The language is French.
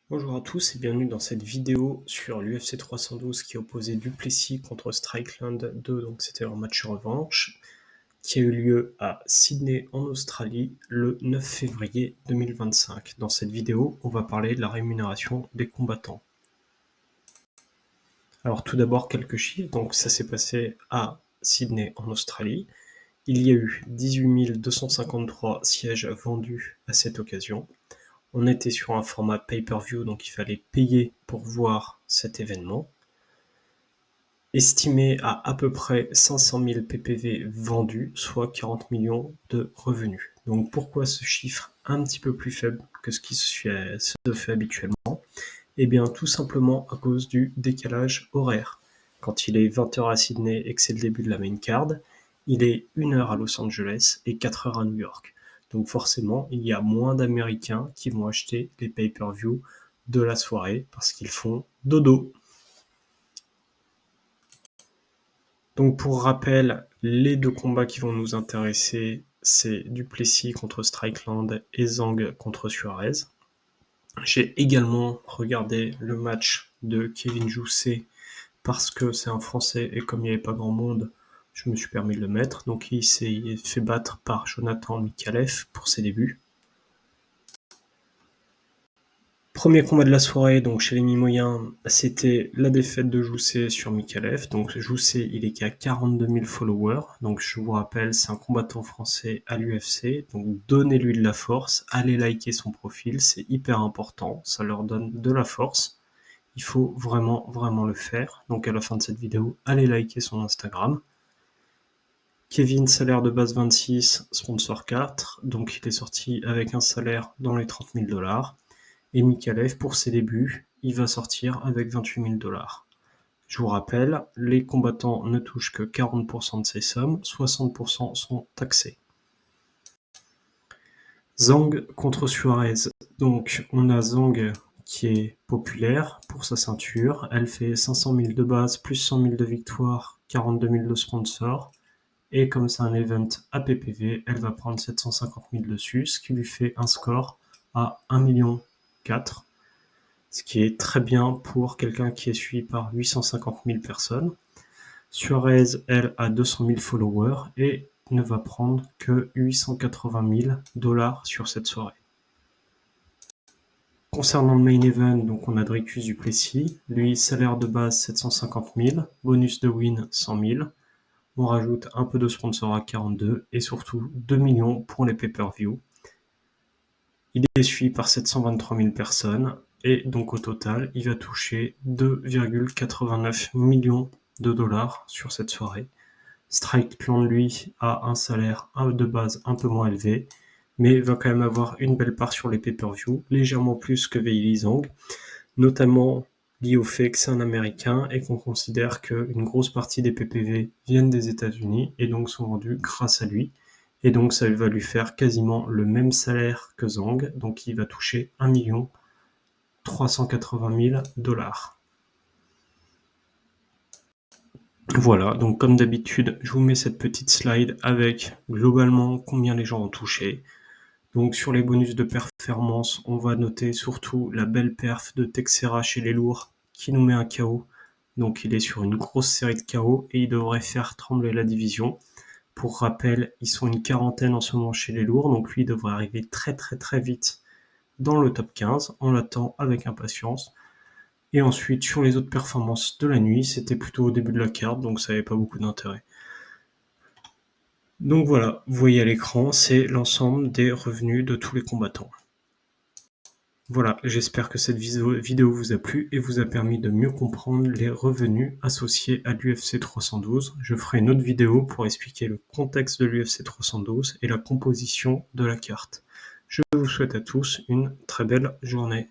Bonjour à tous et bienvenue dans cette vidéo sur l'UFC 312 qui opposait Du Plessis contre Strickland 2, donc c'était leur match revanche, qui a eu lieu à Sydney en Australie le 9 février 2025. Dans cette vidéo, on va parler de la rémunération des combattants. Alors tout d'abord quelques chiffres, donc ça s'est passé à Sydney en Australie. Il y a eu 18 253 sièges vendus à cette occasion. On était sur un format pay-per-view, donc il fallait payer pour voir cet événement. Estimé à peu près 500 000 PPV vendus, soit 40 millions de revenus. Donc pourquoi ce chiffre un petit peu plus faible que ce qui se fait habituellement? Eh bien tout simplement à cause du décalage horaire. Quand il est 20h à Sydney et que c'est le début de la main card, il est 1h à Los Angeles et 4h à New York. Donc forcément, il y a moins d'Américains qui vont acheter les pay-per-view de la soirée parce qu'ils font dodo. Donc pour rappel, les deux combats qui vont nous intéresser, c'est Du Plessis contre Strickland et Zhang contre Suarez. J'ai également regardé le match de Kevin Jousset parce que c'est un Français et comme il n'y avait pas grand monde, je me suis permis de le mettre. Donc il s'est fait battre par Jonathan Mikalev pour ses débuts. Premier combat de la soirée, donc chez les Mimoyens, c'était la défaite de Jousset sur Mikalev. Donc Jousset, il est qu'à 42 000 followers. Donc je vous rappelle, c'est un combattant français à l'UFC. Donc donnez-lui de la force, allez liker son profil, c'est hyper important, ça leur donne de la force. Il faut vraiment le faire. Donc à la fin de cette vidéo, allez liker son Instagram. Kevin, salaire de base 26, sponsor 4. Donc il est sorti avec un salaire dans les 30 000 $. Et Mikalev, pour ses débuts, il va sortir avec 28 000 $. Je vous rappelle, les combattants ne touchent que 40% de ces sommes, 60% sont taxés. Zhang contre Suarez. Donc on a Zhang qui est populaire pour sa ceinture. Elle fait 500 000 de base, plus 100 000 de victoire, 42 000 de sponsor. Et comme c'est un event à PPV, elle va prendre 750 000 dessus, ce qui lui fait un score à 1,4 million. Ce qui est très bien pour quelqu'un qui est suivi par 850 000 personnes. Suarez, elle, a 200 000 followers et ne va prendre que 880 000 $ sur cette soirée. Concernant le main event, donc on a Dricus Du Plessis. Lui, salaire de base 750 000, bonus de win 100 000. On rajoute un peu de sponsor à 42 et surtout 2 millions pour les pay-per-view. Il est suivi par 723 000 personnes et donc au total, il va toucher 2,89 millions de dollars sur cette soirée. Strickland, lui, a un salaire de base un peu moins élevé, mais va quand même avoir une belle part sur les pay-per-view, légèrement plus que Weili Zhang, notamment lié au fait que c'est un Américain et qu'on considère qu'une grosse partie des PPV viennent des États-Unis et donc sont vendus grâce à lui. Et donc ça va lui faire quasiment le même salaire que Zhang, donc il va toucher 1 380 000 $. Voilà, donc comme d'habitude, je vous mets cette petite slide avec globalement combien les gens ont touché. Donc sur les bonus de performance, on va noter surtout la belle perf de Texera chez les lourds qui nous met un KO. Donc il est sur une grosse série de KO et il devrait faire trembler la division. Pour rappel, ils sont une quarantaine en ce moment chez les lourds, donc lui il devrait arriver très vite dans le top 15. On l'attend avec impatience. Et ensuite, sur les autres performances de la nuit, c'était plutôt au début de la carte, donc ça n'avait pas beaucoup d'intérêt. Donc voilà, vous voyez à l'écran, c'est l'ensemble des revenus de tous les combattants. Voilà, j'espère que cette vidéo vous a plu et vous a permis de mieux comprendre les revenus associés à l'UFC 312. Je ferai une autre vidéo pour expliquer le contexte de l'UFC 312 et la composition de la carte. Je vous souhaite à tous une très belle journée.